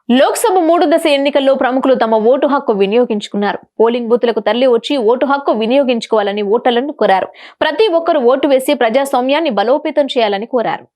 లోక్సభ 3 దశ ఎన్నికల్లో ప్రముఖులు తమ ఓటు హక్కు వినియోగించుకున్నారు. పోలింగ్ బూత్లకు తరలి వచ్చి ఓటు హక్కు వినియోగించుకోవాలని ఓటర్లను కోరారు. ప్రతి ఒక్కరూ ఓటు వేసి ప్రజాస్వామ్యాన్ని బలోపేతం చేయాలని కోరారు.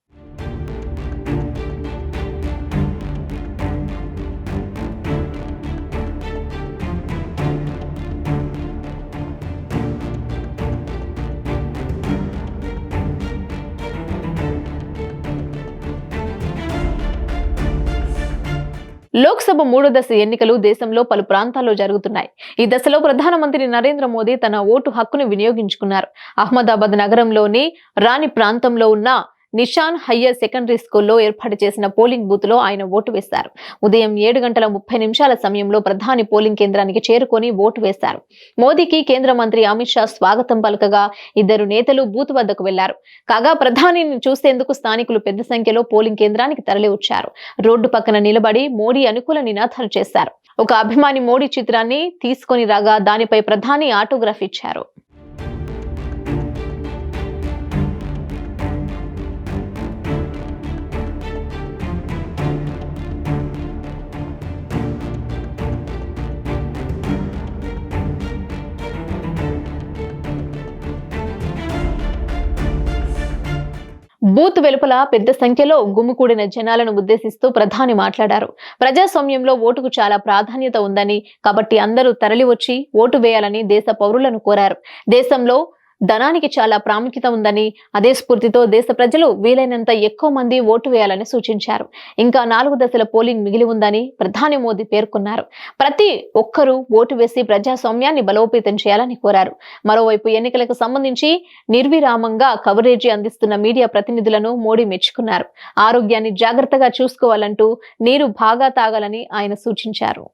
లోక్సభ 3 దశ ఎన్నికలు దేశంలో పలు ప్రాంతాల్లో జరుగుతున్నాయి. ఈ దశలో ప్రధానమంత్రి నరేంద్ర మోదీ తన ఓటు హక్కును వినియోగించుకున్నారు. అహ్మదాబాద్ నగరంలోని రాణి ప్రాంతంలో ఉన్న నిషాన్ హయ్యర్ సెకండరీ స్కూల్లో ఏర్పాటు చేసిన పోలింగ్ బూత్ లో ఆయన ఓటు వేశారు. ఉదయం 7:30 సమయంలో ప్రధాని పోలింగ్ కేంద్రానికి చేరుకొని ఓటు వేశారు. మోదీకి కేంద్ర మంత్రి అమిత్ షా స్వాగతం పలకగా ఇద్దరు నేతలు బూత్ వద్దకు వెళ్లారు. కాగా ప్రధానిని చూసేందుకు స్థానికులు పెద్ద సంఖ్యలో పోలింగ్ కేంద్రానికి తరలి వచ్చారు. రోడ్డు పక్కన నిలబడి మోడీ అనుకూల నినాదాలు చేశారు. ఒక అభిమాని మోడీ చిత్రాన్ని తీసుకొని రాగా దానిపై ప్రధాని ఆటోగ్రాఫ్ ఇచ్చారు. బూత్ వెలుపల పెద్ద సంఖ్యలో గుమికూడిన జనాలను ఉద్దేశిస్తూ ప్రధాని మాట్లాడారు. ప్రజాస్వామ్యంలో ఓటుకు చాలా ప్రాధాన్యత ఉందని, కాబట్టి అందరూ తరలి వచ్చి ఓటు వేయాలని దేశ పౌరులను కోరారు. దేశంలో ధనానికి చాలా ప్రాముఖ్యత ఉందని, అదే స్ఫూర్తితో దేశ ప్రజలు వీలైనంత ఎక్కువ మంది ఓటు వేయాలని సూచించారు. ఇంకా 4 దశల పోలింగ్ మిగిలి ఉందని ప్రధాని మోదీ పేర్కొన్నారు. ప్రతి ఒక్కరూ ఓటు వేసి ప్రజాస్వామ్యాన్ని బలోపేతం చేయాలని కోరారు. మరోవైపు ఎన్నికలకు సంబంధించి నిర్విరామంగా కవరేజీ అందిస్తున్న మీడియా ప్రతినిధులను మోడీ మెచ్చుకున్నారు. ఆరోగ్యాన్ని జాగ్రత్తగా చూసుకోవాలంటూ నీరు బాగా తాగాలని ఆయన సూచించారు.